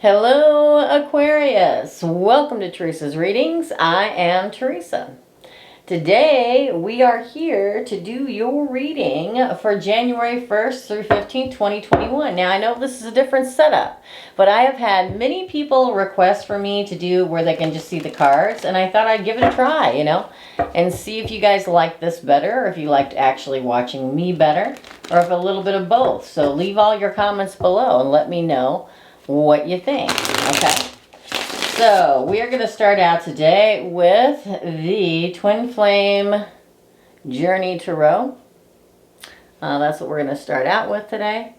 Hello, Aquarius. Welcome to Teresa's Readings. I am Teresa. Today, we are here to do your reading for January 1st through 15th, 2021. Now, I know this is a different setup, but I have had many people request for me to do where they can just see the cards, and I thought I'd give it a try, and see if you guys like this better, or if you liked actually watching me better, or if a little bit of both. So leave all your comments below and let me know what you think. Okay, so we are going to start out today with the Twin Flame Journey Tarot. That's what we're going to start out with today.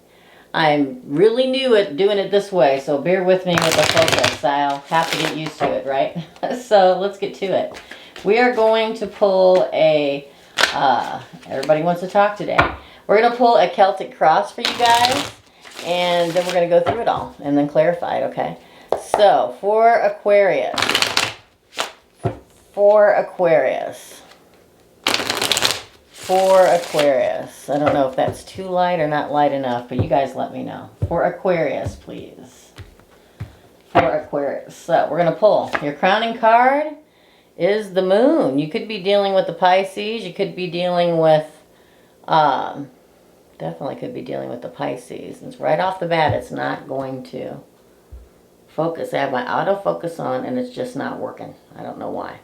I'm really new at doing it this way, so bear with me with the focus. I'll have to get used to it, right? So let's get to it. We are going to pull a everybody wants to talk today. We're going to pull a Celtic cross for you guys, and then we're going to go through it all and then clarify it, okay? So, for Aquarius, I don't know if that's too light or not light enough, but you guys let me know. For Aquarius, please. For Aquarius. So, we're going to pull. Your crowning card is the Moon. You could be dealing with the Pisces. You could be dealing with, definitely could be dealing with the Pisces. And right off the bat, it's not going to focus. I have my autofocus on and it's just not working. I don't know why.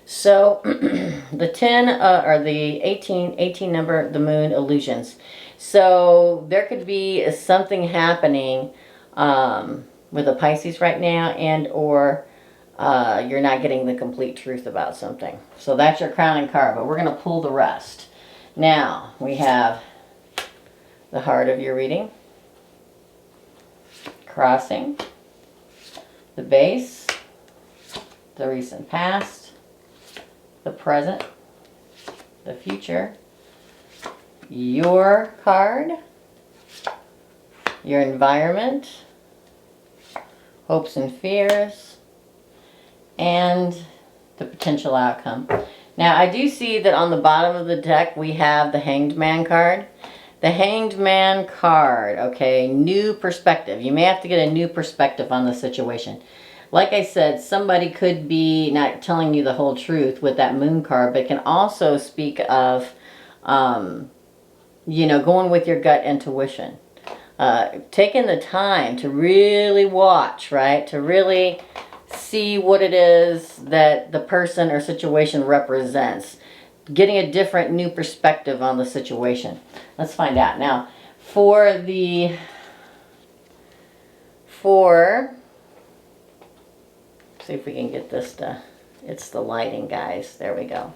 So the 10 or the 18 number, the Moon illusions. So there could be something happening with the Pisces right now, and or you're not getting the complete truth about something. So that's your crowning card, but we're going to pull the rest. Now we have the heart of your reading, crossing, the base, the recent past, the present, the future, your card, your environment, hopes and fears, and the potential outcome. Now, I do see that on the bottom of the deck we have the Hanged Man card. The Hanged Man card, okay, new perspective. You may have to get a new perspective on the situation. Like I said, somebody could be not telling you the whole truth with that Moon card, but can also speak of, going with your gut intuition. Taking the time to really watch, right? To really see what it is that the person or situation represents. Getting a different new perspective on the situation. Let's find out. Now, see if we can get this to, it's the lighting, guys. There we go.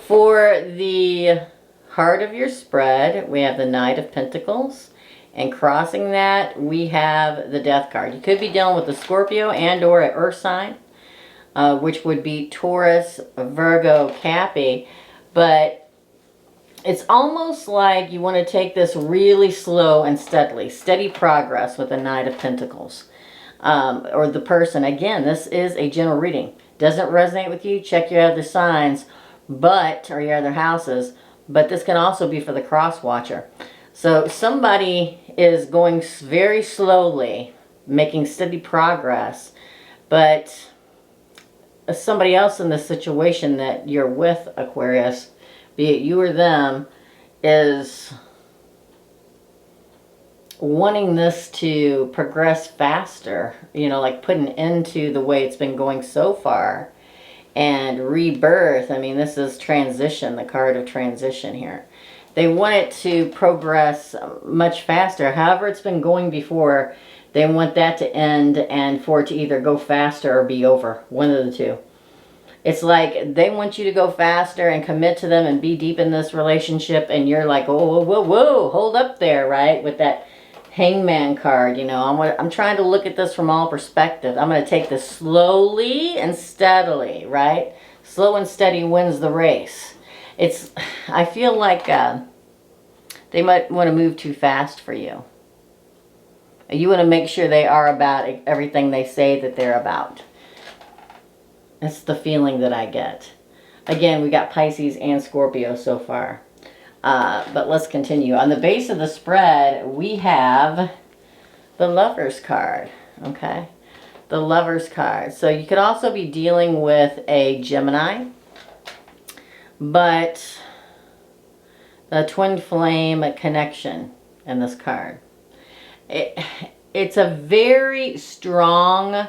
For the heart of your spread, we have the Knight of Pentacles. And crossing that, we have the Death card. You could be dealing with a Scorpio and or an Earth sign, which would be Taurus, Virgo, Cappy. But it's almost like you want to take this really slow and steady progress with the Knight of Pentacles. Or the person. Again, this is a general reading. Doesn't resonate with you, check your other signs, or your other houses. But this can also be for the cross watcher. So somebody is going very slowly, making steady progress, but somebody else in the situation that you're with, Aquarius, be it you or them, is wanting this to progress faster, like put an end to the way it's been going so far, and rebirth. I mean, this is transition, the card of transition here. They want it to progress much faster. However it's been going before, they want that to end and for it to either go faster or be over. One of the two. It's like they want you to go faster and commit to them and be deep in this relationship, and you're like, oh, whoa, hold up there, right? With that Hangman card, I'm trying to look at this from all perspectives. I'm going to take this slowly and steadily, right? Slow and steady wins the race. I feel like they might want to move too fast for you. You want to make sure they are about everything they say that they're about. That's the feeling that I get. Again, we got Pisces and Scorpio so far. But let's continue. On the base of the spread, we have the Lover's card. okay? The Lover's card. So you could also be dealing with a Gemini, but the twin flame connection in this card. It's a very strong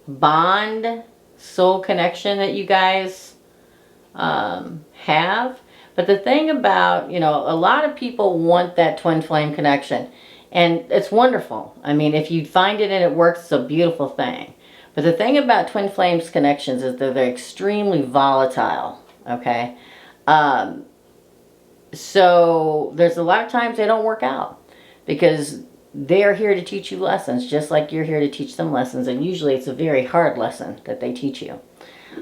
bond, soul connection that you guys have. But the thing about, you know, a lot of people want that twin flame connection. And it's wonderful. I mean, if you find it and it works, it's a beautiful thing. But the thing about twin flames connections is that they're extremely volatile, okay? So there's a lot of times they don't work out because they're here to teach you lessons, just like you're here to teach them lessons. And usually it's a very hard lesson that they teach you,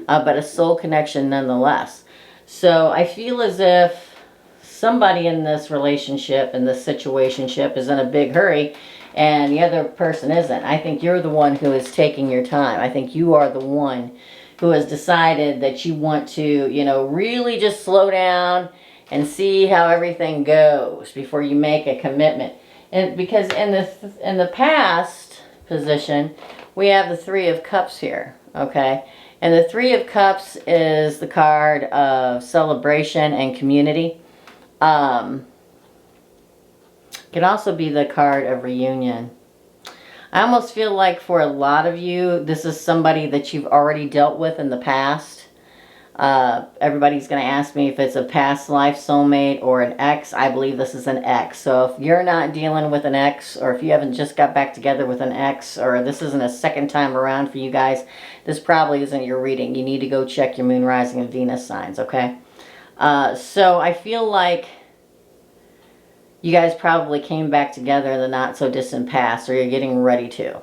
but a soul connection nonetheless. So I feel as if somebody in this relationship, in this situationship, is in a big hurry and the other person isn't. I think you're the one who is taking your time. I think you are the one who has decided that you want to, you know, really just slow down and see how everything goes before you make a commitment. And because in the past position, we have the Three of Cups here, okay? And the Three of Cups is the card of celebration and community. Can also be the card of reunion. I almost feel like for a lot of you, this is somebody that you've already dealt with in the past. Everybody's going to ask me if it's a past life soulmate or an ex. I believe this is an ex. So if you're not dealing with an ex, or if you haven't just got back together with an ex, or this isn't a second time around for you guys, this probably isn't your reading. You need to go check your moon, rising, and Venus signs, okay? So I feel like you guys probably came back together in the not so distant past, or you're getting ready to.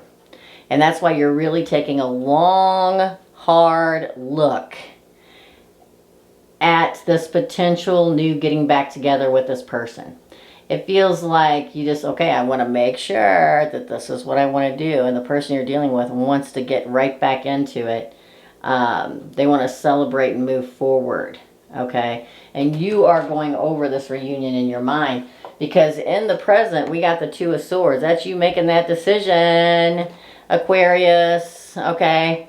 And that's why you're really taking a long, hard look at this potential new getting back together with this person. It feels like you just, okay, I want to make sure that this is what I want to do. And the person you're dealing with wants to get right back into it. They want to celebrate and move forward, okay? And you are going over this reunion in your mind. Because in the present, we got the Two of Swords. That's you making that decision, Aquarius, okay?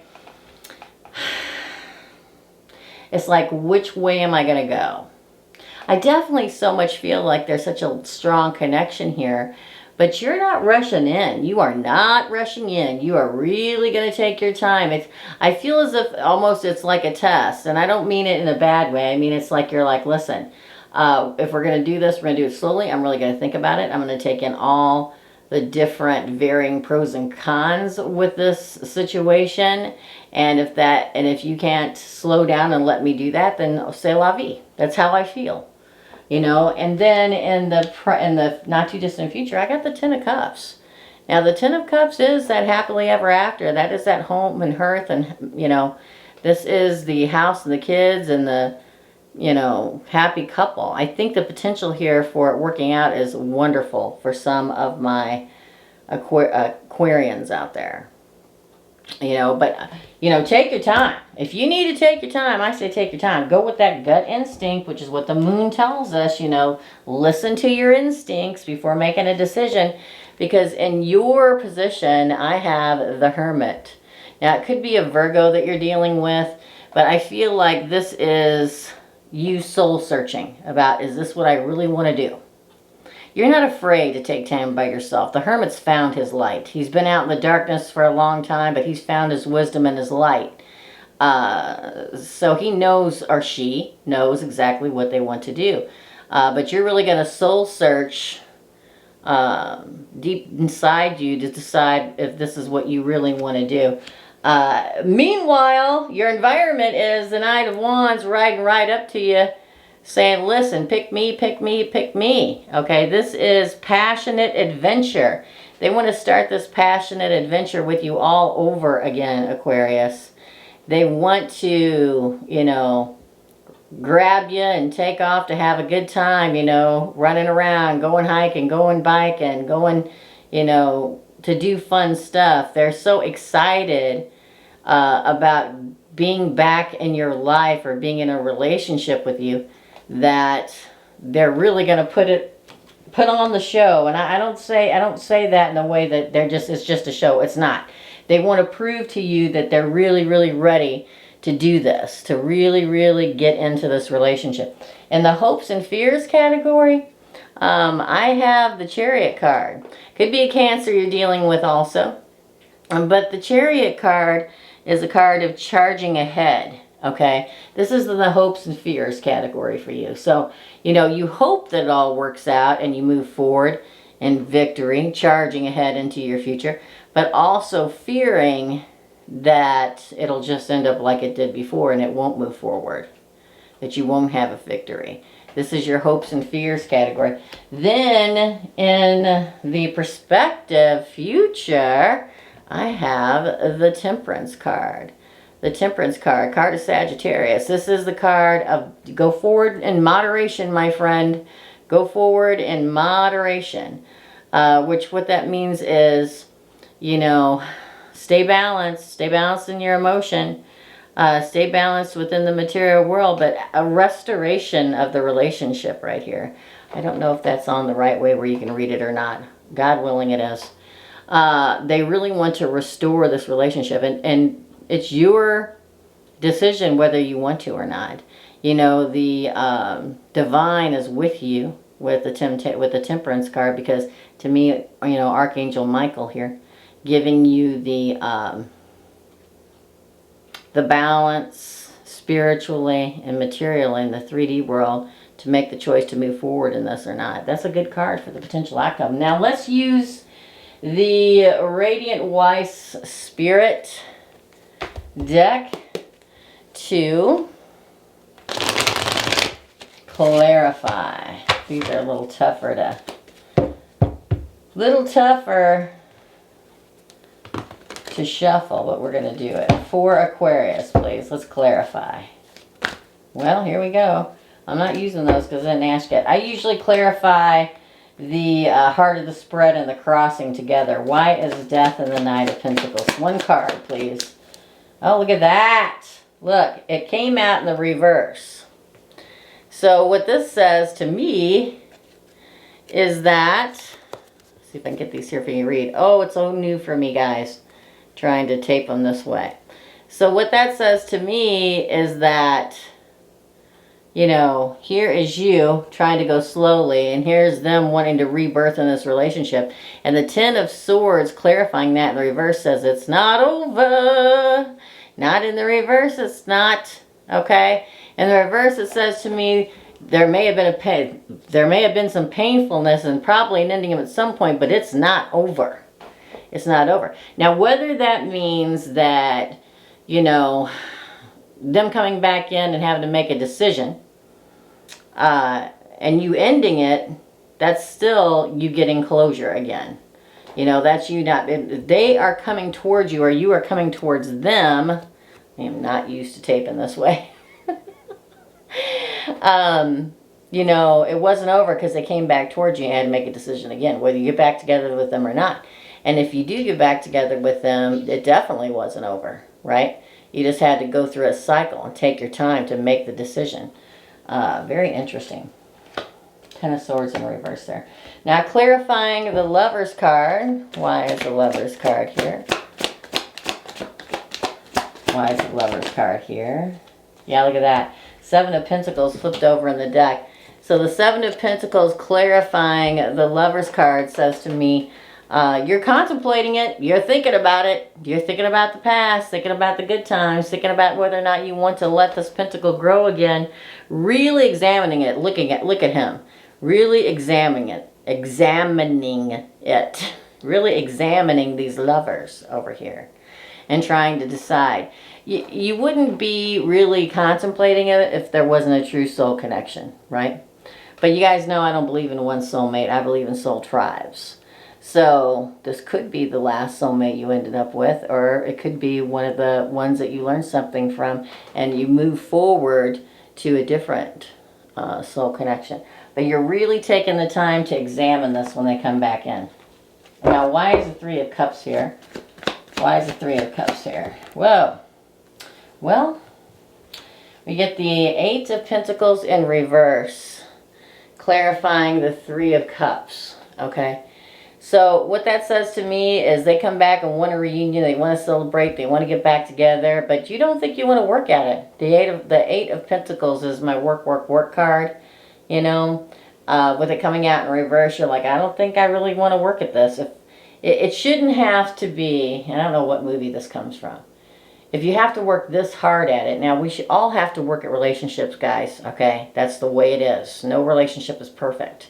It's like, which way am I going to go? I definitely so much feel like there's such a strong connection here. But you're not rushing in. You are not rushing in. You are really going to take your time. I feel as if almost it's like a test. And I don't mean it in a bad way. I mean, it's like you're like, listen, if we're going to do this, we're going to do it slowly. I'm really going to think about it. I'm going to take in all the different varying pros and cons with this situation. And if you can't slow down and let me do that, then c'est la vie. That's how I feel. You know, and then in the not too distant future, I got the Ten of Cups. Now, the Ten of Cups is that happily ever after. That is that home and hearth, and, you know, this is the house and the kids and the, you know, happy couple. I think the potential here for it working out is wonderful for some of my Aquarians out there. You know, but, you know, take your time. If you need to take your time, I say take your time. Go with that gut instinct, which is what the moon tells us, you know. Listen to your instincts before making a decision. Because in your position, I have the Hermit. Now, it could be a Virgo that you're dealing with, but I feel like this is you soul searching about, is this what I really want to do? You're not afraid to take time by yourself. The Hermit's found his light. He's been out in the darkness for a long time, but he's found his wisdom and his light. So he knows, or she knows exactly what they want to do. But you're really going to soul search deep inside you to decide if this is what you really want to do. Meanwhile, your environment is the Knight of Wands riding right up to you, saying, listen, pick me, pick me, pick me. Okay, this is passionate adventure. They want to start this passionate adventure with you all over again, Aquarius. They want to, you know, grab you and take off to have a good time, you know, running around, going hiking, going biking, going, you know, to do fun stuff. They're so excited about being back in your life or being in a relationship with you that they're really going to put on the show. And I don't say that in a way that it's just a show. It's not. They want to prove to you that they're really, really ready to do this, to really, really get into this relationship. In the hopes and fears category, I have the Chariot card. Could be a Cancer you're dealing with also. But the Chariot card is a card of charging ahead. Okay, this is the hopes and fears category for you. So, you know, you hope that it all works out and you move forward in victory, charging ahead into your future, but also fearing that it'll just end up like it did before and it won't move forward, that you won't have a victory. This is your hopes and fears category. Then in the prospective future, I have the Temperance card. The Temperance card, card of Sagittarius. This is the card of go forward in moderation, my friend. Go forward in moderation. Which what that means is, you know, stay balanced in your emotion. Stay balanced within the material world, but a restoration of the relationship right here. I don't know if that's on the right way where you can read it or not. God willing it is. They really want to restore this relationship, and it's your decision whether you want to or not. You know, the divine is with you with the Temperance card, because to me, you know, Archangel Michael here, giving you the balance spiritually and materially in the 3D world to make the choice to move forward in this or not. That's a good card for the potential outcome. Now let's use the Radiant Weiss Spirit deck to clarify. These are a little tougher to shuffle, but we're going to do it. For Aquarius, please. Let's clarify. Well, here we go. I'm not using those because I didn't ask yet. I usually clarify the Heart of the Spread and the Crossing together. Why is Death and the Knight of Pentacles? One card, please. Oh, look at that. Look, it came out in the reverse. So what this says to me is that, see if I can get these here for you to read. Oh, it's so new for me, guys, trying to tape them this way. So what that says to me is that, you know, here is you trying to go slowly, and here's them wanting to rebirth in this relationship. And the Ten of Swords clarifying that in the reverse says it's not over. Not in the reverse, it's not. Okay? In the reverse, it says to me, there may have been some painfulness and probably an ending at some point, but it's not over. It's not over. Now, whether that means that, you know, them coming back in and having to make a decision, and you ending it, that's still you getting closure again. You know, that's you not, they are coming towards you or you are coming towards them. I am not used to taping this way. You know, it wasn't over because they came back towards you and had to make a decision again, whether you get back together with them or not. And if you do get back together with them, it definitely wasn't over, right? You just had to go through a cycle and take your time to make the decision. Very interesting. Ten of Swords in reverse there. Now clarifying the Lover's card. Why is the Lover's card here? Why is the Lover's card here? Yeah, look at that. Seven of Pentacles flipped over in the deck. So the Seven of Pentacles clarifying the Lover's card says to me, you're contemplating it. You're thinking about it. You're thinking about the past, thinking about the good times, thinking about whether or not you want to let this pentacle grow again. Really examining it. Look at him. Really examining it. Really examining these lovers over here and trying to decide. You wouldn't be really contemplating it if there wasn't a true soul connection, right? But you guys know I don't believe in one soulmate. I believe in soul tribes. So this could be the last soulmate you ended up with, or it could be one of the ones that you learned something from and you move forward to a different soul connection. But you're really taking the time to examine this when they come back in. Now, why is the Three of Cups here? Why is the Three of Cups here? Whoa. Well, we get the Eight of Pentacles in reverse, clarifying the Three of Cups, okay? So what that says to me is they come back and want a reunion, they want to celebrate, they want to get back together, but you don't think you want to work at it. The Eight of Pentacles is my work card, you know. With it coming out in reverse, you're like, I don't think I really want to work at this. If it shouldn't have to be, I don't know what movie this comes from. If you have to work this hard at it, now we should all have to work at relationships, guys, okay? That's the way it is. No relationship is perfect.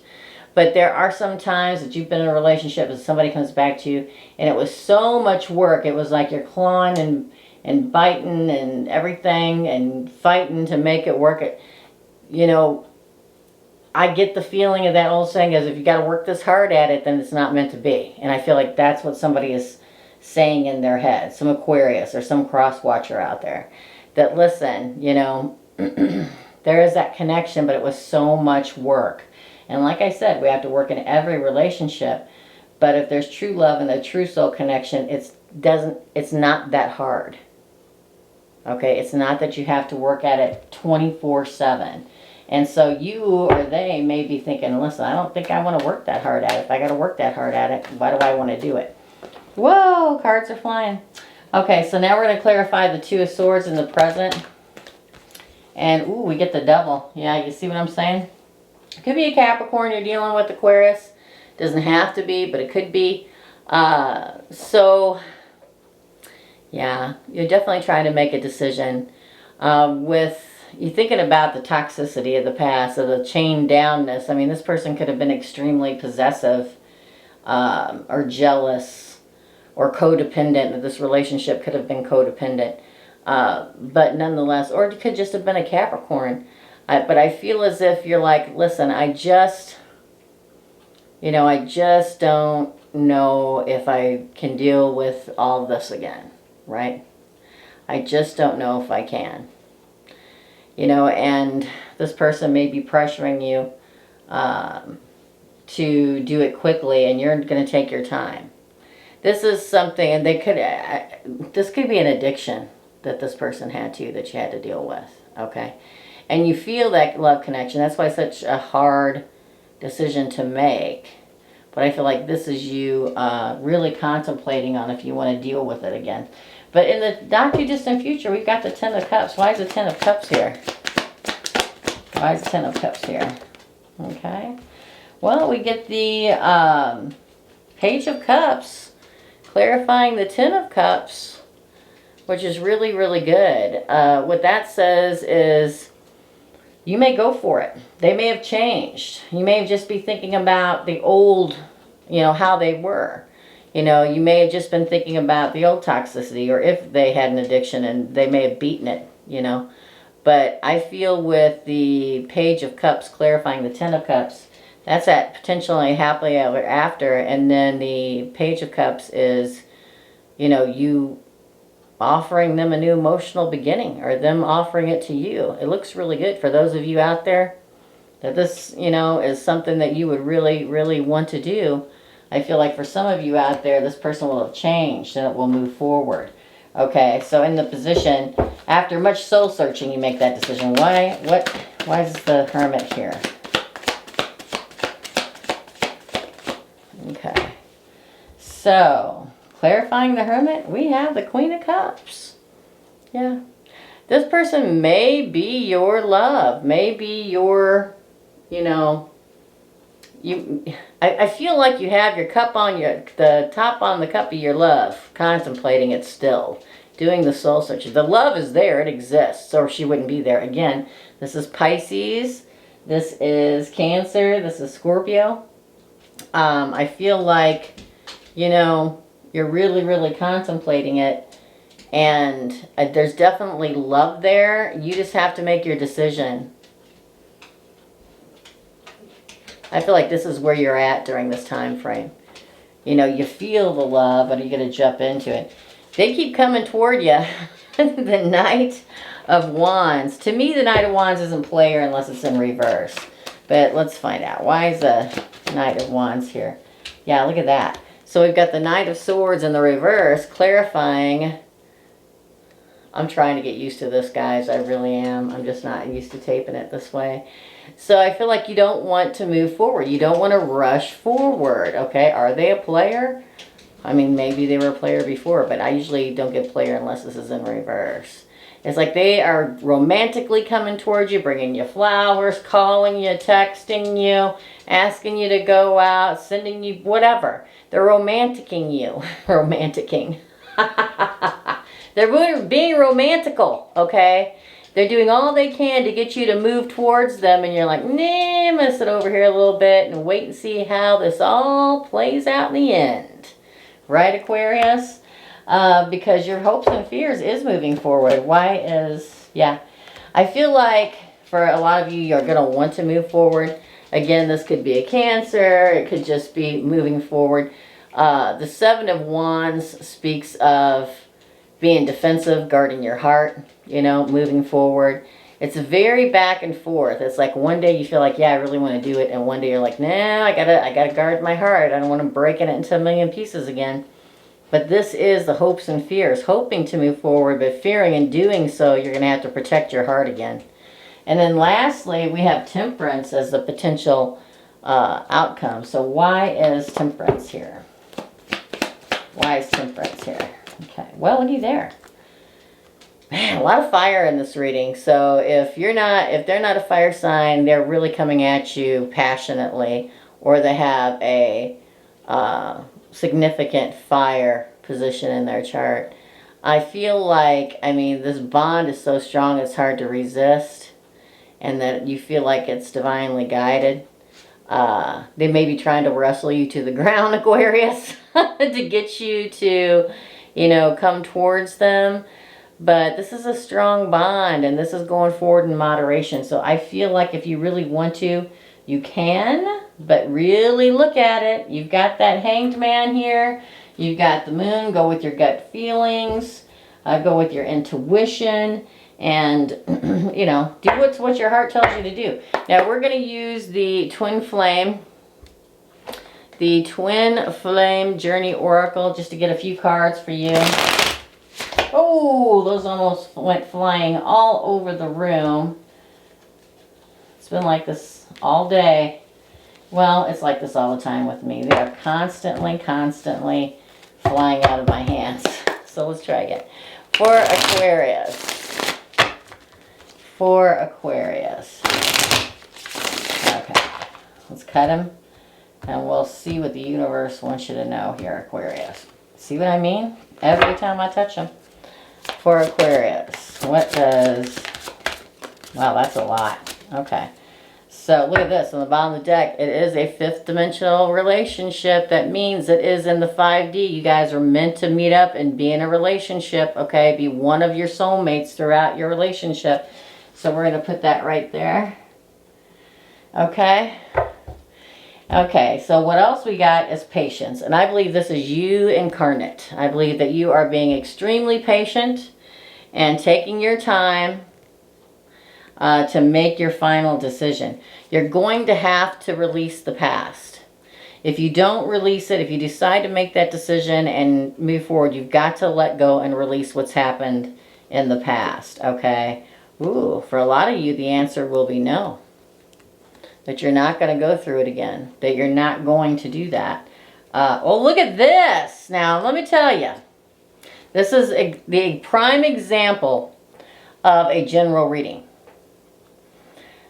But there are some times that you've been in a relationship and somebody comes back to you and it was so much work. It was like you're clawing and biting and everything and fighting to make it work. You know, I get the feeling of that old saying is if you got to work this hard at it, then it's not meant to be. And I feel like that's what somebody is saying in their head. Some Aquarius or some cross watcher out there. That listen, you know, there is that connection, but it was so much work. And like I said, we have to work in every relationship. But if there's true love and a true soul connection, it's not that hard. Okay, it's not that you have to work at it 24/7. And so you or they may be thinking, listen, I don't think I want to work that hard at it. If I got to work that hard at it, why do I want to do it? Whoa, cards are flying. Okay, so now we're going to clarify the Two of Swords in the present. And, ooh, we get the Devil. Yeah, you see what I'm saying? It could be a Capricorn you're dealing with, Aquarius. Doesn't have to be, but it could be. So, yeah, you're definitely trying to make a decision. With you thinking about the toxicity of the past, of the chained downness. I mean, this person could have been extremely possessive or jealous or codependent. This relationship could have been codependent. But nonetheless, or it could just have been a Capricorn. But I feel as if you're like, listen, I just don't know if I can deal with all this again, right? I just don't know if I can. You know, and this person may be pressuring you to do it quickly, and you're going to take your time. This is something, and this could be an addiction that this person had to, that you had to deal with, okay? And you feel that love connection. That's why it's such a hard decision to make. But I feel like this is you really contemplating on if you want to deal with it again. But in the not too distant future, we've got the Ten of Cups. Why is the Ten of Cups here? Why is the Ten of Cups here? Okay. Well, we get the Page of Cups, clarifying the Ten of Cups, which is really, really good. What that says is you may go for it. They may have changed. You may just be thinking about the old, you know, how they were. You know, you may have just been thinking about the old toxicity, or if they had an addiction and they may have beaten it, you know. But I feel with the Page of Cups clarifying the Ten of Cups, that's that potentially happily ever after. And then the Page of Cups is, you know, you offering them a new emotional beginning, or them offering it to you. It looks really good for those of you out there that this, you know, is something that you would really, really want to do. I feel like for some of you out there, this person will have changed and it will move forward. Okay, so in the position, after much soul searching, you make that decision. Why is the Hermit here? Okay, so clarifying the Hermit, we have the Queen of Cups. Yeah, this person may be your love, may be your, you know, I feel like you have your cup on the top on the cup of your love, contemplating it still, doing the soul searching. The love is there, it exists, or she wouldn't be there. Again, this is Pisces, this is Cancer, this is Scorpio. I feel like, you know, you're really, really contemplating it, and there's definitely love there. You just have to make your decision. I feel like this is where you're at during this time frame. You know, you feel the love, but you're going to jump into it. They keep coming toward you. The Knight of Wands. To me, the Knight of Wands isn't player unless it's in reverse. But let's find out. Why is the Knight of Wands here? Yeah, look at that. So we've got the Knight of Swords in the reverse, clarifying. I'm trying to get used to this, guys. I really am. I'm just not used to taping it this way. So I feel like you don't want to move forward. You don't want to rush forward, okay? Are they a player? I mean, maybe they were a player before, but I usually don't get player unless this is in reverse. It's like they are romantically coming towards you, bringing you flowers, calling you, texting you, asking you to go out, sending you whatever. They're romanticking you. Romanticking. They're being romantical, okay? They're doing all they can to get you to move towards them, and you're like, nah, I'm going to sit over here a little bit and wait and see how this all plays out in the end. Right, Aquarius? Because your hopes and fears is moving forward. Why is, yeah. I feel like for a lot of you, you're going to want to move forward. Again, this could be a Cancer. It could just be moving forward. The Seven of Wands speaks of being defensive, guarding your heart, you know, moving forward. It's very back and forth. It's like one day you feel like, yeah, I really want to do it. And one day you're like, nah, I gotta guard my heart. I don't want to break it into a million pieces again. But this is the hopes and fears, hoping to move forward, but fearing in doing so, you're going to have to protect your heart again. And then lastly, we have Temperance as the potential outcome. So why is Temperance here? Why is Temperance here? Okay, well, looky there. Man, a lot of fire in this reading. So if they're not a fire sign, they're really coming at you passionately, or they have a significant fire position in their chart. I feel like, I mean, this bond is so strong it's hard to resist, and that you feel like it's divinely guided. They may be trying to wrestle you to the ground, Aquarius, to get you to, you know, come towards them. But this is a strong bond, and this is going forward in moderation. So I feel like if you really want to, you can, but really look at it. You've got that Hanged Man here. You've got the Moon. Go with your gut feelings. Go with your intuition. And, you know, do what your heart tells you to do. Now, we're going to use the Twin Flame. The Twin Flame Journey Oracle, just to get a few cards for you. Oh, those almost went flying all over the room. It's been like this all day. Well, it's like this all the time with me. They are constantly flying out of my hands. So let's try again. For Aquarius. For Aquarius. Okay. Let's cut him. And we'll see what the universe wants you to know here, Aquarius. See what I mean? Every time I touch him. For Aquarius. What does... Wow, that's a lot. Okay. So look at this. On the bottom of the deck, it is a fifth dimensional relationship. That means it is in the 5D. You guys are meant to meet up and be in a relationship, okay? Be one of your soulmates throughout your relationship. So we're going to put that right there. Okay? Okay, so what else we got is patience. And I believe this is you incarnate. I believe that you are being extremely patient and taking your time to make your final decision. You're going to have to release the past. If you don't release it, if you decide to make that decision and move forward, you've got to let go and release what's happened in the past, okay? Ooh, for a lot of you, the answer will be no. That you're not going to go through it again. That you're not going to do that. Oh, look at this. Now, let me tell you. This is the prime example of a general reading.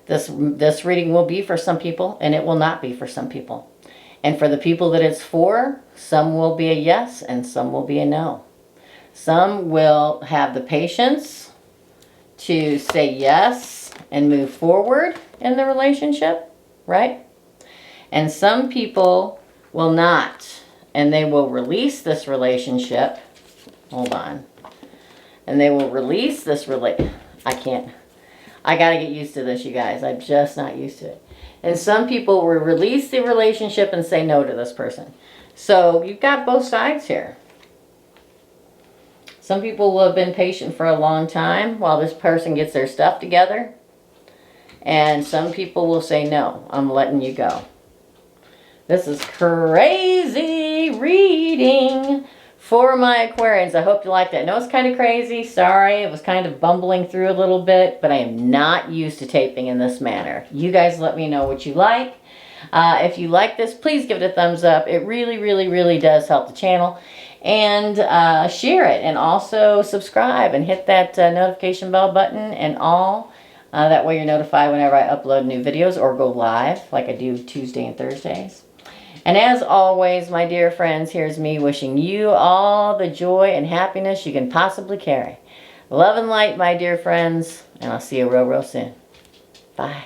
This reading will be for some people, and it will not be for some people. And for the people that it's for, some will be a yes, and some will be a no. Some will have the patience to say yes and move forward in the relationship, right? And some people will not, and they will release this relationship. Hold on. And they will release this I got to get used to this, you guys. I'm just not used to it. And some people will release the relationship and say no to this person. So you've got both sides here. Some people will have been patient for a long time while this person gets their stuff together. And some people will say, no, I'm letting you go. This is crazy reading for my Aquarians. I hope you liked that. I know it's kind of crazy. Sorry, it was kind of bumbling through a little bit, but I am not used to taping in this manner. You guys let me know what you like. If you like this, please give it a thumbs up. It really, really, really does help the channel. And share it, and also subscribe and hit that notification bell button and all. That way you're notified whenever I upload new videos or go live like I do Tuesday and Thursdays. And as always, my dear friends, here's me wishing you all the joy and happiness you can possibly carry. Love and light, my dear friends, and I'll see you real, real soon. Bye.